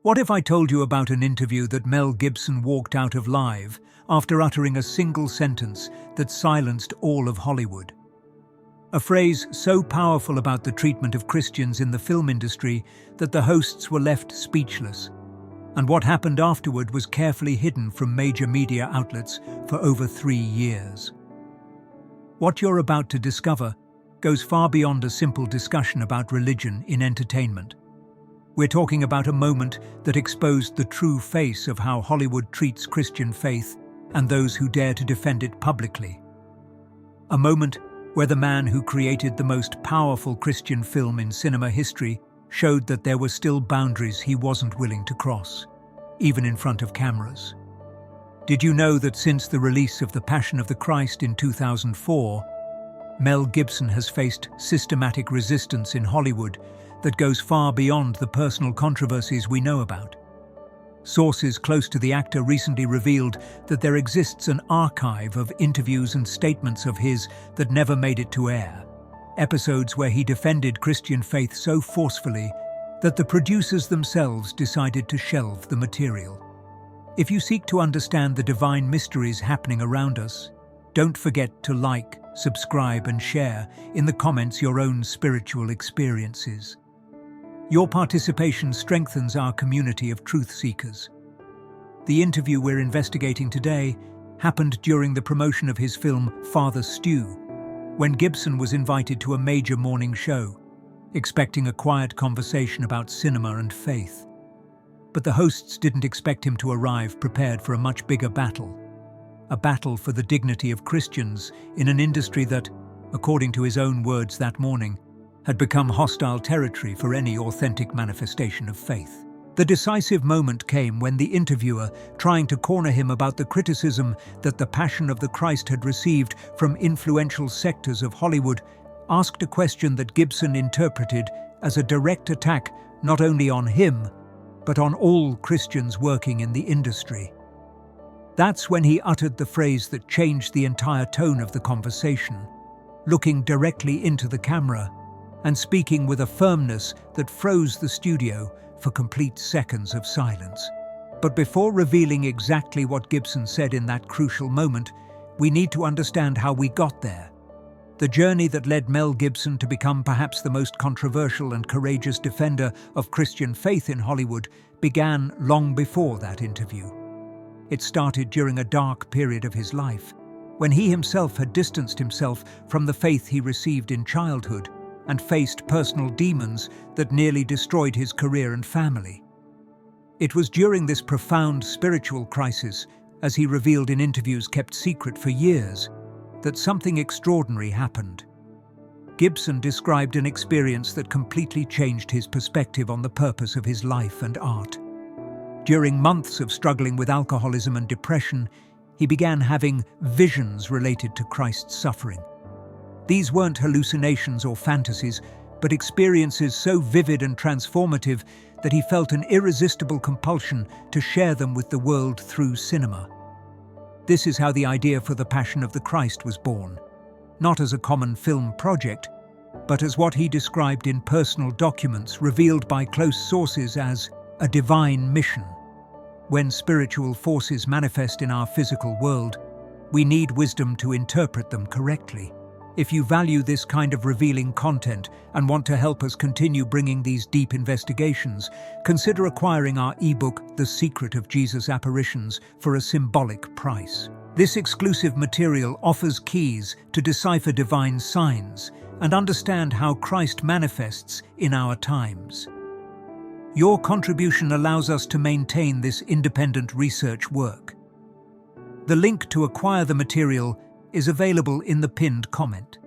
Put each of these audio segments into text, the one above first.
What if I told you about an interview that Mel Gibson walked out of live after uttering a single sentence that silenced all of Hollywood? A phrase so powerful about the treatment of Christians in the film industry that the hosts were left speechless. And what happened afterward was carefully hidden from major media outlets for over 3 years. What you're about to discover goes far beyond a simple discussion about religion in entertainment. We're talking about a moment that exposed the true face of how Hollywood treats Christian faith and those who dare to defend it publicly. A moment where the man who created the most powerful Christian film in cinema history showed that there were still boundaries he wasn't willing to cross, even in front of cameras. Did you know that since the release of The Passion of the Christ in 2004, Mel Gibson has faced systematic resistance in Hollywood that goes far beyond the personal controversies we know about? Sources close to the actor recently revealed that there exists an archive of interviews and statements of his that never made it to air. Episodes where he defended Christian faith so forcefully that the producers themselves decided to shelve the material. If you seek to understand the divine mysteries happening around us, don't forget to like, subscribe, and share in the comments your own spiritual experiences. Your participation strengthens our community of truth seekers. The interview we're investigating today happened during the promotion of his film Father Stew, when Gibson was invited to a major morning show, expecting a quiet conversation about cinema and faith. But the hosts didn't expect him to arrive prepared for a much bigger battle. A battle for the dignity of Christians in an industry that, according to his own words that morning, had become hostile territory for any authentic manifestation of faith. The decisive moment came when the interviewer, trying to corner him about the criticism that The Passion of the Christ had received from influential sectors of Hollywood, asked a question that Gibson interpreted as a direct attack not only on him, but on all Christians working in the industry. That's when he uttered the phrase that changed the entire tone of the conversation, looking directly into the camera and speaking with a firmness that froze the studio for complete seconds of silence. But before revealing exactly what Gibson said in that crucial moment, we need to understand how we got there. The journey that led Mel Gibson to become perhaps the most controversial and courageous defender of Christian faith in Hollywood began long before that interview. It started during a dark period of his life, when he himself had distanced himself from the faith he received in childhood and faced personal demons that nearly destroyed his career and family. It was during this profound spiritual crisis, as he revealed in interviews kept secret for years, that something extraordinary happened. Gibson described an experience that completely changed his perspective on the purpose of his life and art. During months of struggling with alcoholism and depression, he began having visions related to Christ's suffering. These weren't hallucinations or fantasies, but experiences so vivid and transformative that he felt an irresistible compulsion to share them with the world through cinema. This is how the idea for The Passion of the Christ was born, not as a common film project, but as what he described in personal documents revealed by close sources as a divine mission. When spiritual forces manifest in our physical world, we need wisdom to interpret them correctly. If you value this kind of revealing content and want to help us continue bringing these deep investigations, consider acquiring our ebook, The Secret of Jesus' Apparitions, for a symbolic price. This exclusive material offers keys to decipher divine signs and understand how Christ manifests in our times. Your contribution allows us to maintain this independent research work. The link to acquire the material is available in the pinned comment.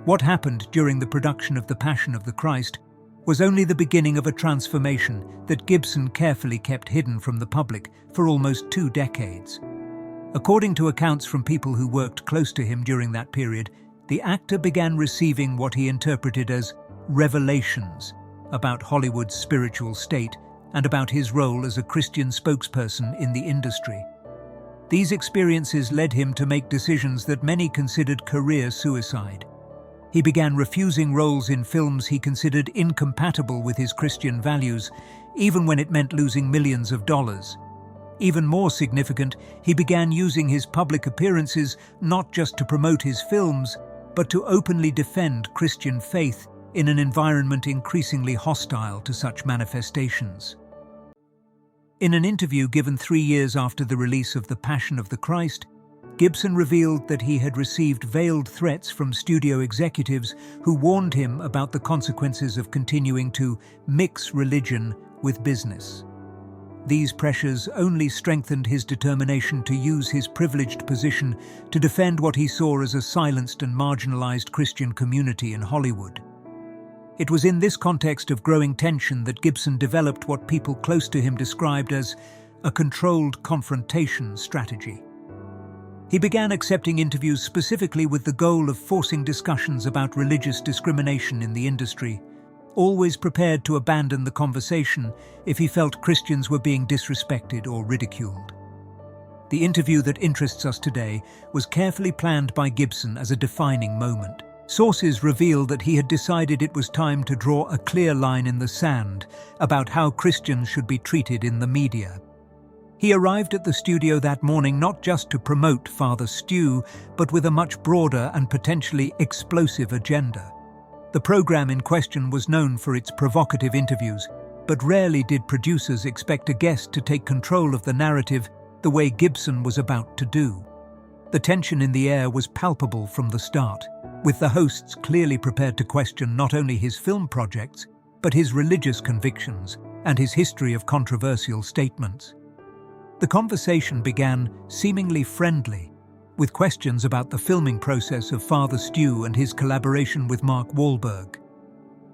What happened during the production of The Passion of the Christ was only the beginning of a transformation that Gibson carefully kept hidden from the public for almost 2 decades. According to accounts from people who worked close to him during that period, the actor began receiving what he interpreted as revelations about Hollywood's spiritual state and about his role as a Christian spokesperson in the industry. These experiences led him to make decisions that many considered career suicide. He began refusing roles in films he considered incompatible with his Christian values, even when it meant losing millions of dollars. Even more significant, he began using his public appearances not just to promote his films, but to openly defend Christian faith in an environment increasingly hostile to such manifestations. In an interview given 3 years after the release of The Passion of the Christ, Gibson revealed that he had received veiled threats from studio executives who warned him about the consequences of continuing to mix religion with business. These pressures only strengthened his determination to use his privileged position to defend what he saw as a silenced and marginalized Christian community in Hollywood. It was in this context of growing tension that Gibson developed what people close to him described as a controlled confrontation strategy. He began accepting interviews specifically with the goal of forcing discussions about religious discrimination in the industry, always prepared to abandon the conversation if he felt Christians were being disrespected or ridiculed. The interview that interests us today was carefully planned by Gibson as a defining moment. Sources reveal that he had decided it was time to draw a clear line in the sand about how Christians should be treated in the media. He arrived at the studio that morning not just to promote Father Stu, but with a much broader and potentially explosive agenda. The program in question was known for its provocative interviews, but rarely did producers expect a guest to take control of the narrative the way Gibson was about to do. The tension in the air was palpable from the start, with the hosts clearly prepared to question not only his film projects, but his religious convictions and his history of controversial statements. The conversation began seemingly friendly, with questions about the filming process of Father Stu and his collaboration with Mark Wahlberg.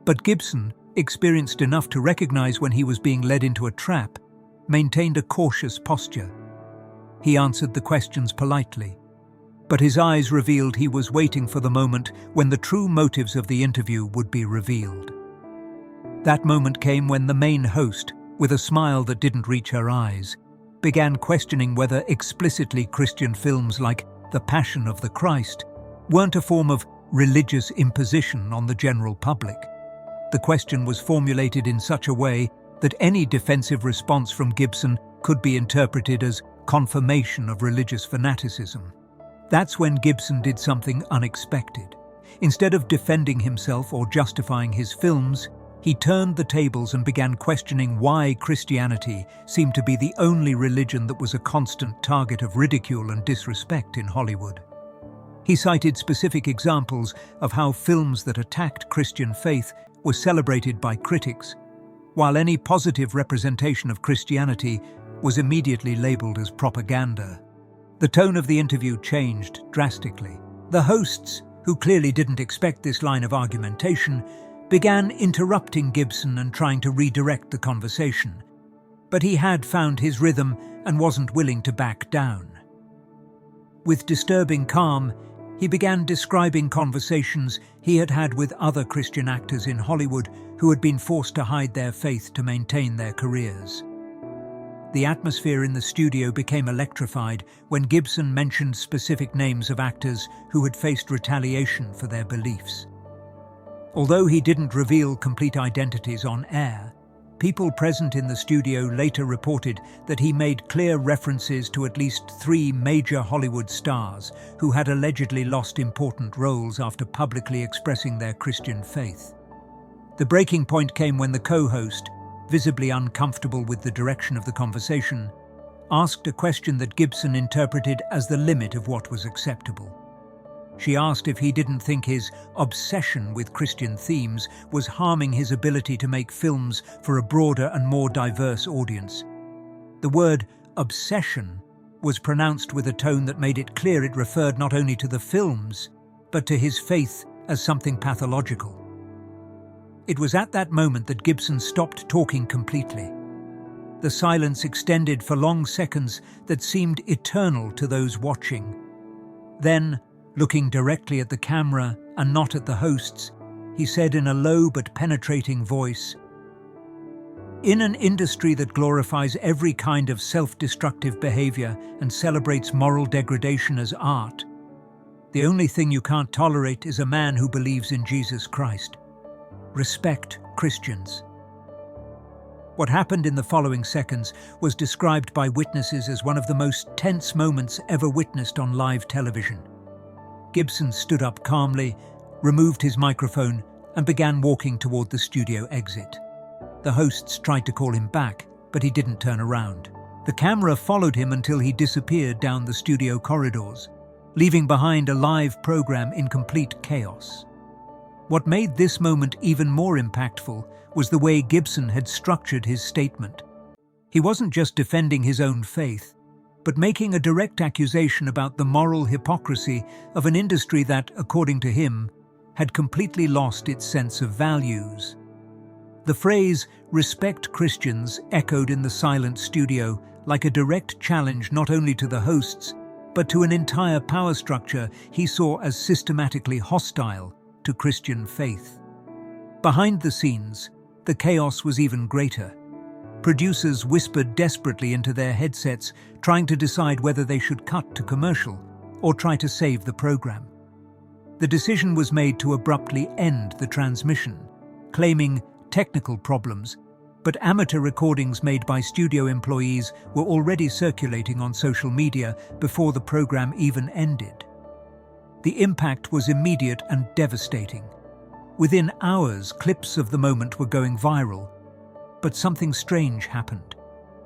But Gibson, experienced enough to recognize when he was being led into a trap, maintained a cautious posture. He answered the questions politely, but his eyes revealed he was waiting for the moment when the true motives of the interview would be revealed. That moment came when the main host, with a smile that didn't reach her eyes, began questioning whether explicitly Christian films like The Passion of the Christ weren't a form of religious imposition on the general public. The question was formulated in such a way that any defensive response from Gibson could be interpreted as confirmation of religious fanaticism. That's when Gibson did something unexpected. Instead of defending himself or justifying his films, he turned the tables and began questioning why Christianity seemed to be the only religion that was a constant target of ridicule and disrespect in Hollywood. He cited specific examples of how films that attacked Christian faith were celebrated by critics, while any positive representation of Christianity was immediately labeled as propaganda. The tone of the interview changed drastically. The hosts, who clearly didn't expect this line of argumentation, began interrupting Gibson and trying to redirect the conversation. But he had found his rhythm and wasn't willing to back down. With disturbing calm, he began describing conversations he had had with other Christian actors in Hollywood who had been forced to hide their faith to maintain their careers. The atmosphere in the studio became electrified when Gibson mentioned specific names of actors who had faced retaliation for their beliefs. Although he didn't reveal complete identities on air, people present in the studio later reported that he made clear references to at least 3 major Hollywood stars who had allegedly lost important roles after publicly expressing their Christian faith. The breaking point came when the co-host, visibly uncomfortable with the direction of the conversation, asked a question that Gibson interpreted as the limit of what was acceptable. She asked if he didn't think his obsession with Christian themes was harming his ability to make films for a broader and more diverse audience. The word obsession was pronounced with a tone that made it clear it referred not only to the films, but to his faith as something pathological. It was at that moment that Gibson stopped talking completely. The silence extended for long seconds that seemed eternal to those watching. Then, looking directly at the camera and not at the hosts, he said in a low but penetrating voice, "In an industry that glorifies every kind of self-destructive behavior and celebrates moral degradation as art, The only thing you can't tolerate is a man who believes in Jesus Christ. Respect Christians. What happened in the following seconds was described by witnesses as one of the most tense moments ever witnessed on live television. Gibson stood up calmly, removed his microphone, and began walking toward the studio exit. The hosts tried to call him back, but he didn't turn around. The camera followed him until he disappeared down the studio corridors, leaving behind a live program in complete chaos. What made this moment even more impactful was the way Gibson had structured his statement. He wasn't just defending his own faith, but making a direct accusation about the moral hypocrisy of an industry that, according to him, had completely lost its sense of values. The phrase, "respect Christians," echoed in the silent studio like a direct challenge not only to the hosts, but to an entire power structure he saw as systematically hostile to Christian faith. Behind the scenes, the chaos was even greater. Producers whispered desperately into their headsets, trying to decide whether they should cut to commercial or try to save the program. The decision was made to abruptly end the transmission, claiming technical problems, but amateur recordings made by studio employees were already circulating on social media before the program even ended. The impact was immediate and devastating. Within hours, clips of the moment were going viral, but something strange happened.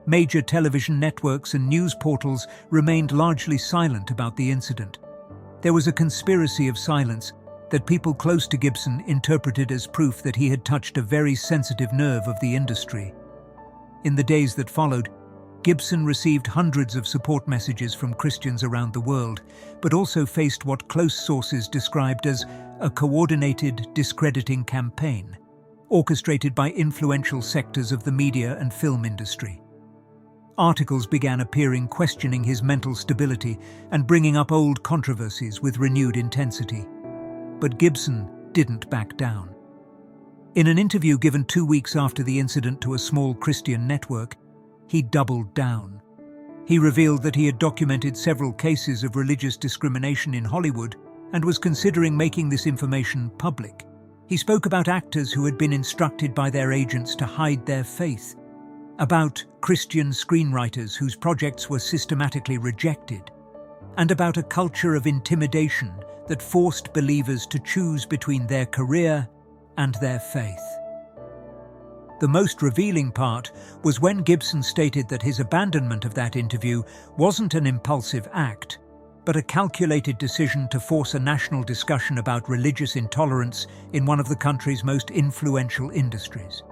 Major television networks and news portals remained largely silent about the incident. There was a conspiracy of silence that people close to Gibson interpreted as proof that he had touched a very sensitive nerve of the industry. In the days that followed, Gibson received hundreds of support messages from Christians around the world, but also faced what close sources described as a coordinated, discrediting campaign, orchestrated by influential sectors of the media and film industry. Articles began appearing questioning his mental stability and bringing up old controversies with renewed intensity. But Gibson didn't back down. In an interview given 2 weeks after the incident to a small Christian network, he doubled down. He revealed that he had documented several cases of religious discrimination in Hollywood and was considering making this information public. He spoke about actors who had been instructed by their agents to hide their faith, about Christian screenwriters whose projects were systematically rejected, and about a culture of intimidation that forced believers to choose between their career and their faith. The most revealing part was when Gibson stated that his abandonment of that interview wasn't an impulsive act, but a calculated decision to force a national discussion about religious intolerance in one of the country's most influential industries.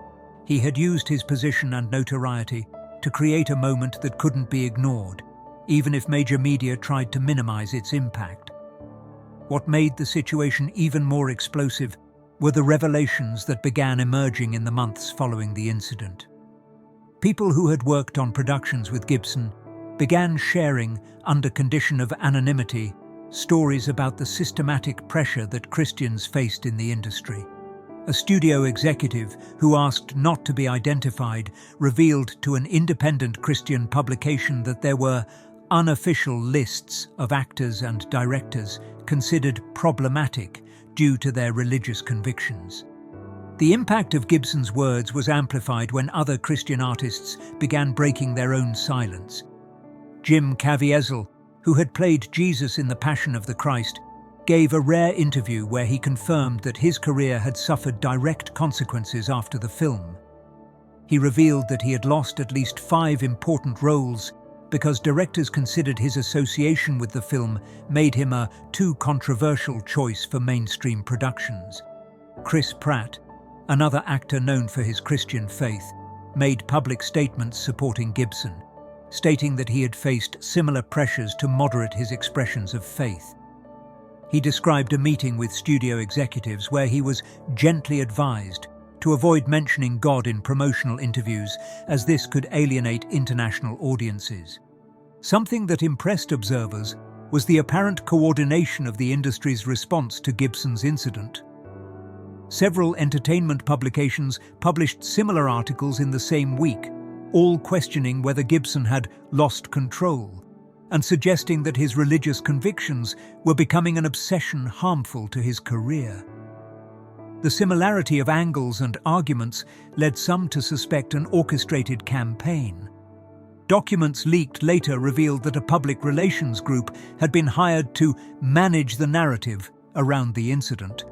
He had used his position and notoriety to create a moment that couldn't be ignored, even if major media tried to minimize its impact. What made the situation even more explosive were the revelations that began emerging in the months following the incident. People who had worked on productions with Gibson began sharing, under condition of anonymity, stories about the systematic pressure that Christians faced in the industry. A studio executive who asked not to be identified revealed to an independent Christian publication that there were unofficial lists of actors and directors considered problematic due to their religious convictions. The impact of Gibson's words was amplified when other Christian artists began breaking their own silence. Jim Caviezel, who had played Jesus in The Passion of the Christ, gave a rare interview where he confirmed that his career had suffered direct consequences after the film. He revealed that he had lost at least 5 important roles because directors considered his association with the film made him a too controversial choice for mainstream productions. Chris Pratt, another actor known for his Christian faith, made public statements supporting Gibson, stating that he had faced similar pressures to moderate his expressions of faith. He described a meeting with studio executives where he was gently advised to avoid mentioning God in promotional interviews, as this could alienate international audiences. Something that impressed observers was the apparent coordination of the industry's response to Gibson's incident. Several entertainment publications published similar articles in the same week, all questioning whether Gibson had lost control. and suggesting that his religious convictions were becoming an obsession harmful to his career. The similarity of angles and arguments led some to suspect an orchestrated campaign. Documents leaked later revealed that a public relations group had been hired to manage the narrative around the incident.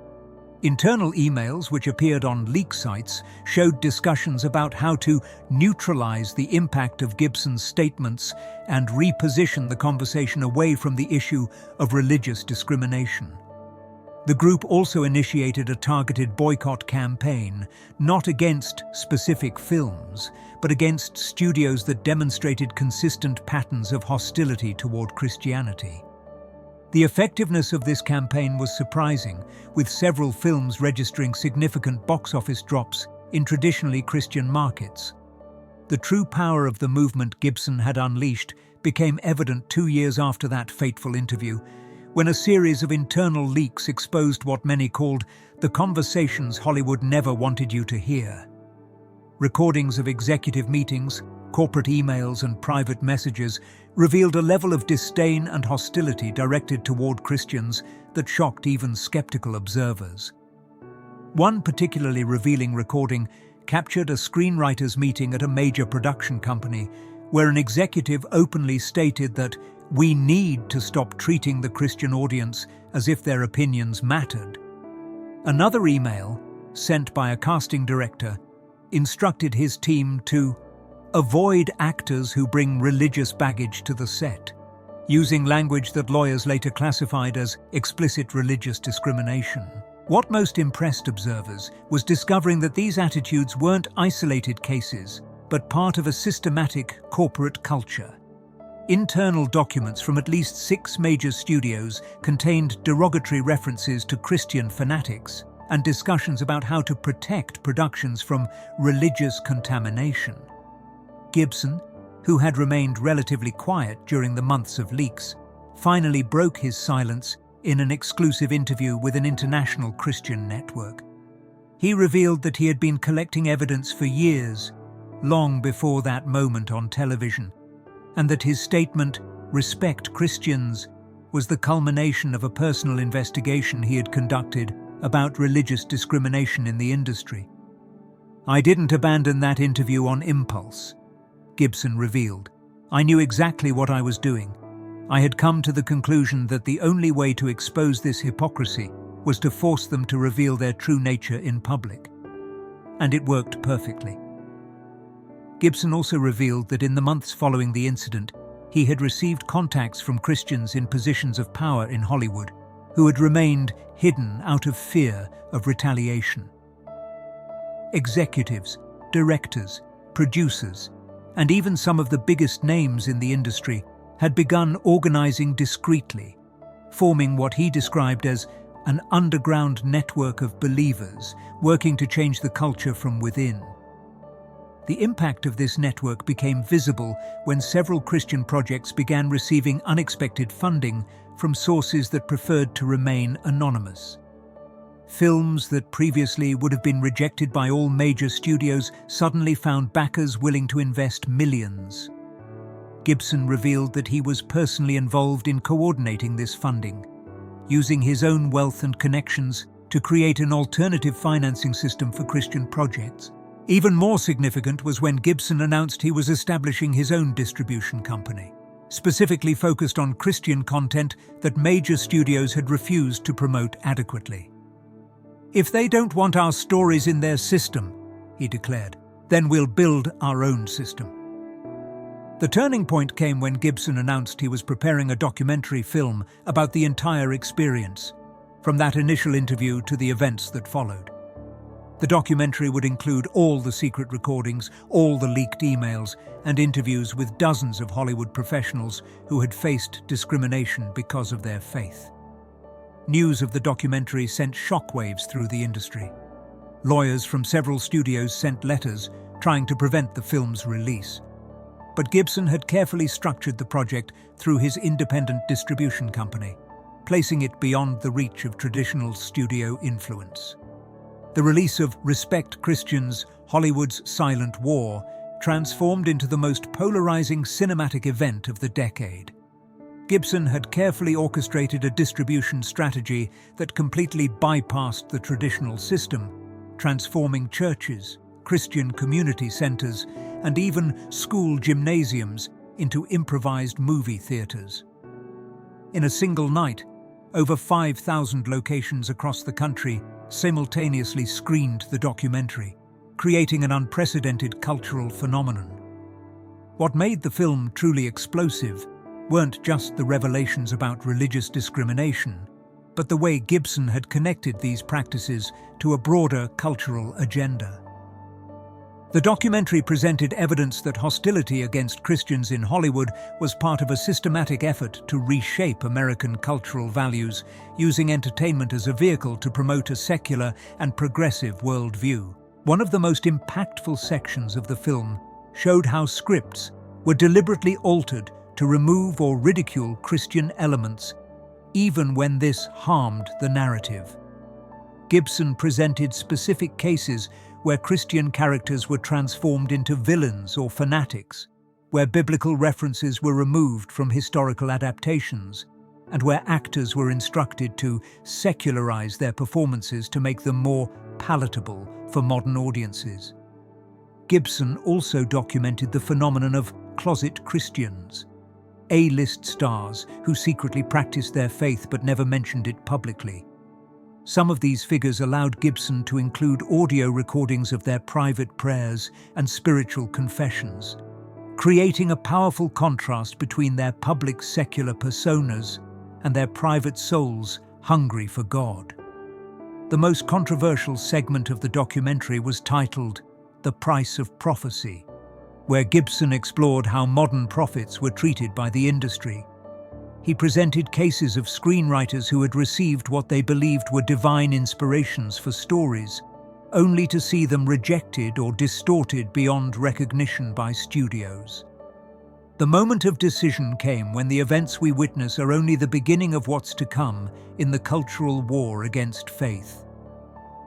Internal emails, which appeared on leak sites, showed discussions about how to neutralize the impact of Gibson's statements and reposition the conversation away from the issue of religious discrimination. The group also initiated a targeted boycott campaign, not against specific films, but against studios that demonstrated consistent patterns of hostility toward Christianity. The effectiveness of this campaign was surprising, with several films registering significant box office drops in traditionally Christian markets. The true power of the movement Gibson had unleashed became evident 2 years after that fateful interview, when a series of internal leaks exposed what many called the conversations Hollywood never wanted you to hear. Recordings of executive meetings, corporate emails, and private messages revealed a level of disdain and hostility directed toward Christians that shocked even skeptical observers. One particularly revealing recording captured a screenwriters' meeting at a major production company, where an executive openly stated that we need to stop treating the Christian audience as if their opinions mattered. Another email, sent by a casting director, instructed his team to avoid actors who bring religious baggage to the set, using language that lawyers later classified as explicit religious discrimination. What most impressed observers was discovering that these attitudes weren't isolated cases, but part of a systematic corporate culture. Internal documents from at least 6 major studios contained derogatory references to Christian fanatics and discussions about how to protect productions from religious contamination. Gibson, who had remained relatively quiet during the months of leaks, finally broke his silence in an exclusive interview with an international Christian network. He revealed that he had been collecting evidence for years, long before that moment on television, and that his statement, "Respect Christians," was the culmination of a personal investigation he had conducted about religious discrimination in the industry. "I didn't abandon that interview on impulse," Gibson revealed. "I knew exactly what I was doing. I had come to the conclusion that the only way to expose this hypocrisy was to force them to reveal their true nature in public. And it worked perfectly." Gibson also revealed that in the months following the incident, he had received contacts from Christians in positions of power in Hollywood who had remained hidden out of fear of retaliation. Executives, directors, producers, and even some of the biggest names in the industry had begun organizing discreetly, forming what he described as an underground network of believers working to change the culture from within. The impact of this network became visible when several Christian projects began receiving unexpected funding from sources that preferred to remain anonymous. Films that previously would have been rejected by all major studios suddenly found backers willing to invest millions. Gibson revealed that he was personally involved in coordinating this funding, using his own wealth and connections to create an alternative financing system for Christian projects. Even more significant was when Gibson announced he was establishing his own distribution company, specifically focused on Christian content that major studios had refused to promote adequately. "If they don't want our stories in their system," he declared, "then we'll build our own system." The turning point came when Gibson announced he was preparing a documentary film about the entire experience, from that initial interview to the events that followed. The documentary would include all the secret recordings, all the leaked emails, and interviews with dozens of Hollywood professionals who had faced discrimination because of their faith. News of the documentary sent shockwaves through the industry. Lawyers from several studios sent letters trying to prevent the film's release. But Gibson had carefully structured the project through his independent distribution company, placing it beyond the reach of traditional studio influence. The release of Respect Christians, Hollywood's Silent War, transformed into the most polarizing cinematic event of the decade. Gibson had carefully orchestrated a distribution strategy that completely bypassed the traditional system, transforming churches, Christian community centers, and even school gymnasiums into improvised movie theaters. In a single night, over 5,000 locations across the country simultaneously screened the documentary, creating an unprecedented cultural phenomenon. What made the film truly explosive weren't just the revelations about religious discrimination, but the way Gibson had connected these practices to a broader cultural agenda. The documentary presented evidence that hostility against Christians in Hollywood was part of a systematic effort to reshape American cultural values, using entertainment as a vehicle to promote a secular and progressive worldview. One of the most impactful sections of the film showed how scripts were deliberately altered to remove or ridicule Christian elements, even when this harmed the narrative. Gibson presented specific cases where Christian characters were transformed into villains or fanatics, where biblical references were removed from historical adaptations, and where actors were instructed to secularize their performances to make them more palatable for modern audiences. Gibson also documented the phenomenon of closet Christians, A-list stars who secretly practiced their faith but never mentioned it publicly. Some of these figures allowed Gibson to include audio recordings of their private prayers and spiritual confessions, creating a powerful contrast between their public secular personas and their private souls hungry for God. The most controversial segment of the documentary was titled "The Price of Prophecy," where Gibson explored how modern prophets were treated by the industry. He presented cases of screenwriters who had received what they believed were divine inspirations for stories, only to see them rejected or distorted beyond recognition by studios. The moment of decision came when the events we witness are only the beginning of what's to come in the cultural war against faith.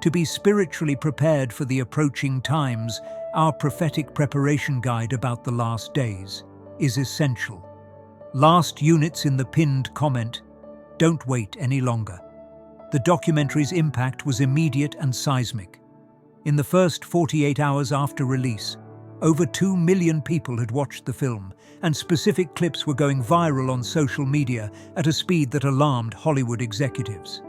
To be spiritually prepared for the approaching times, our prophetic preparation guide about the last days is essential. Last units in the pinned comment: don't wait any longer. The documentary's impact was immediate and seismic. In the first 48 hours after release, over 2 million people had watched the film, and specific clips were going viral on social media at a speed that alarmed Hollywood executives.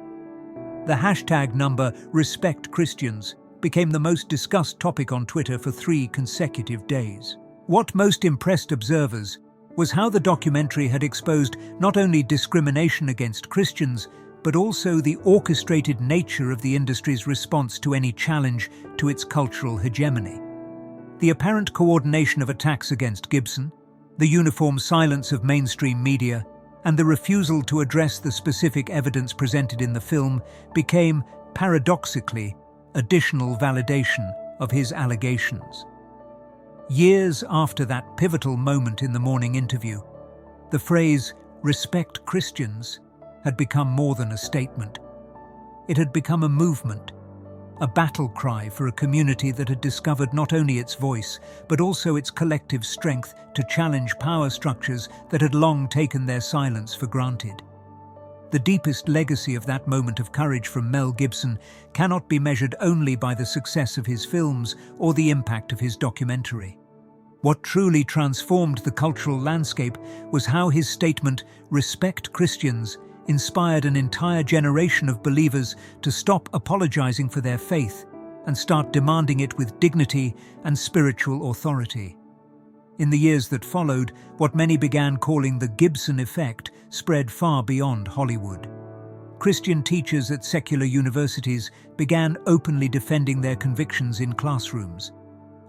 The hashtag number #RespectChristians became the most discussed topic on Twitter for 3 consecutive days. What most impressed observers was how the documentary had exposed not only discrimination against Christians, but also the orchestrated nature of the industry's response to any challenge to its cultural hegemony. The apparent coordination of attacks against Gibson, the uniform silence of mainstream media, and the refusal to address the specific evidence presented in the film became, paradoxically, additional validation of his allegations. Years after that pivotal moment in the morning interview, the phrase "respect Christians" had become more than a statement. It had become a movement, a battle cry for a community that had discovered not only its voice, but also its collective strength to challenge power structures that had long taken their silence for granted. The deepest legacy of that moment of courage from Mel Gibson cannot be measured only by the success of his films or the impact of his documentary. What truly transformed the cultural landscape was how his statement, "Respect Christians," inspired an entire generation of believers to stop apologizing for their faith and start demanding it with dignity and spiritual authority. In the years that followed, what many began calling the Gibson effect spread far beyond Hollywood. Christian teachers at secular universities began openly defending their convictions in classrooms.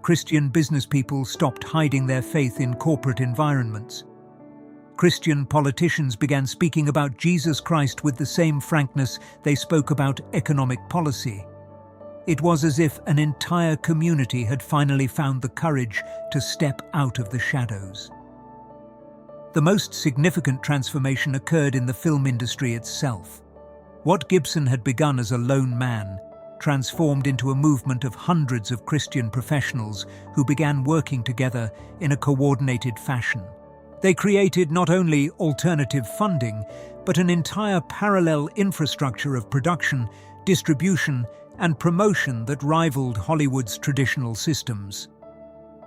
Christian business people stopped hiding their faith in corporate environments. Christian politicians began speaking about Jesus Christ with the same frankness they spoke about economic policy. It was as if an entire community had finally found the courage to step out of the shadows. The most significant transformation occurred in the film industry itself. What Gibson had begun as a lone man transformed into a movement of hundreds of Christian professionals who began working together in a coordinated fashion. They created not only alternative funding, but an entire parallel infrastructure of production, distribution, and promotion that rivaled Hollywood's traditional systems.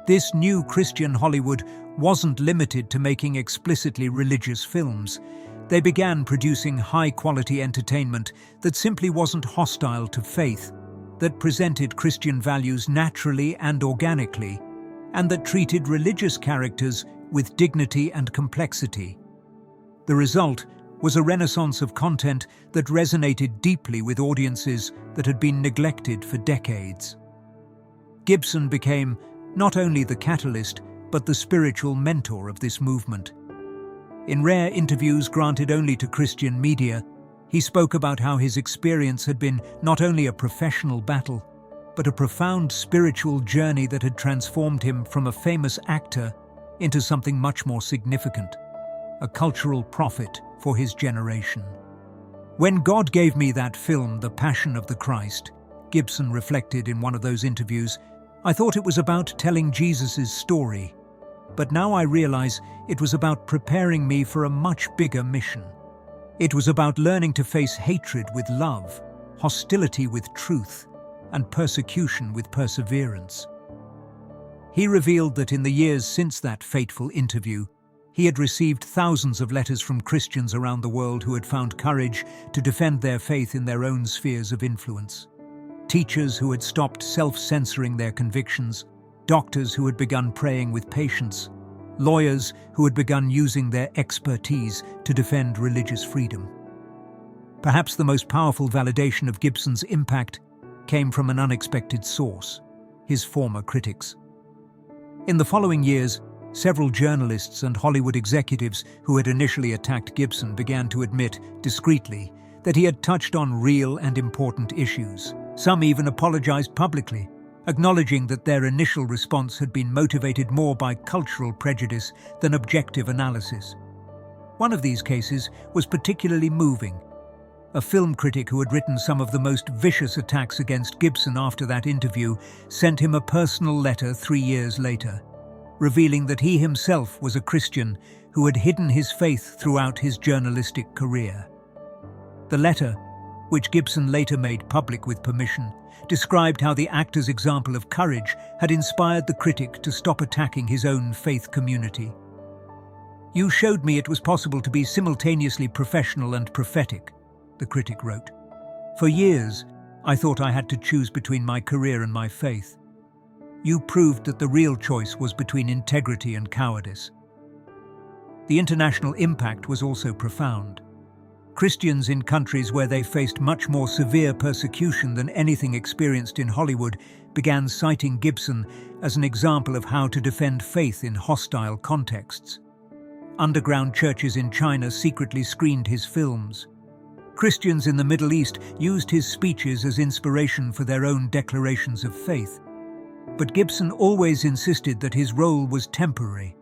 This new Christian Hollywood wasn't limited to making explicitly religious films. They began producing high-quality entertainment that simply wasn't hostile to faith, that presented Christian values naturally and organically, and that treated religious characters with dignity and complexity. The result was a renaissance of content that resonated deeply with audiences that had been neglected for decades. Gibson became not only the catalyst, but the spiritual mentor of this movement. In rare interviews granted only to Christian media, he spoke about how his experience had been not only a professional battle, but a profound spiritual journey that had transformed him from a famous actor into something much more significant, a cultural prophet for his generation. "When God gave me that film, The Passion of the Christ," Gibson reflected in one of those interviews, "I thought it was about telling Jesus' story. But now I realize it was about preparing me for a much bigger mission. It was about learning to face hatred with love, hostility with truth, and persecution with perseverance." He revealed that in the years since that fateful interview, he had received thousands of letters from Christians around the world who had found courage to defend their faith in their own spheres of influence. Teachers who had stopped self-censoring their convictions, doctors who had begun praying with patience, lawyers who had begun using their expertise to defend religious freedom. Perhaps the most powerful validation of Gibson's impact came from an unexpected source: his former critics. In the following years, several journalists and Hollywood executives who had initially attacked Gibson began to admit, discreetly, that he had touched on real and important issues. Some even apologized publicly, acknowledging that their initial response had been motivated more by cultural prejudice than objective analysis. One of these cases was particularly moving. A film critic who had written some of the most vicious attacks against Gibson after that interview sent him a personal letter 3 years later, revealing that he himself was a Christian who had hidden his faith throughout his journalistic career. The letter, which Gibson later made public with permission, described how the actor's example of courage had inspired the critic to stop attacking his own faith community. "You showed me it was possible to be simultaneously professional and prophetic," the critic wrote. "For years, I thought I had to choose between my career and my faith. You proved that the real choice was between integrity and cowardice." The international impact was also profound. Christians in countries where they faced much more severe persecution than anything experienced in Hollywood began citing Gibson as an example of how to defend faith in hostile contexts. Underground churches in China secretly screened his films. Christians in the Middle East used his speeches as inspiration for their own declarations of faith. But Gibson always insisted that his role was temporary,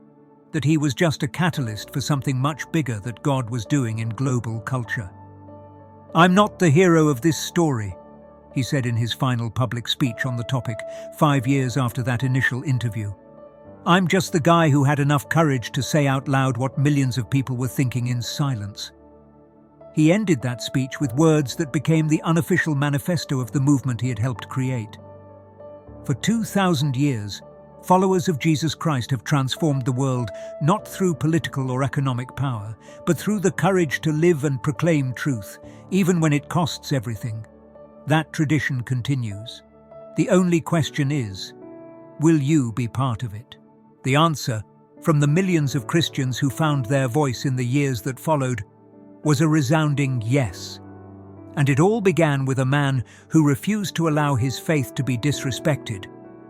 that he was just a catalyst for something much bigger that God was doing in global culture. "I'm not the hero of this story," he said in his final public speech on the topic 5 years after that initial interview. "I'm just the guy who had enough courage to say out loud what millions of people were thinking in silence." He ended that speech with words that became the unofficial manifesto of the movement he had helped create. For 2,000 years, followers of Jesus Christ have transformed the world not through political or economic power, but through the courage to live and proclaim truth, even when it costs everything. That tradition continues. The only question is, will you be part of it? The answer, from the millions of Christians who found their voice in the years that followed, was a resounding yes. And it all began with a man who refused to allow his faith to be disrespected,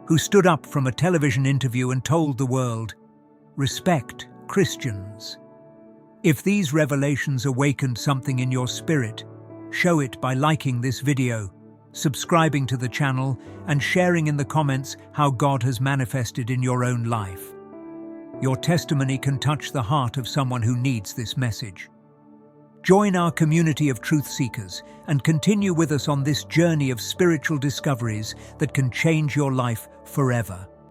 who stood up from a television interview and told the world, "Respect Christians." If these revelations awakened something in your spirit, show it by liking this video, subscribing to the channel, and sharing in the comments how God has manifested in your own life. Your testimony can touch the heart of someone who needs this message. Join our community of truth seekers and continue with us on this journey of spiritual discoveries that can change your life forever.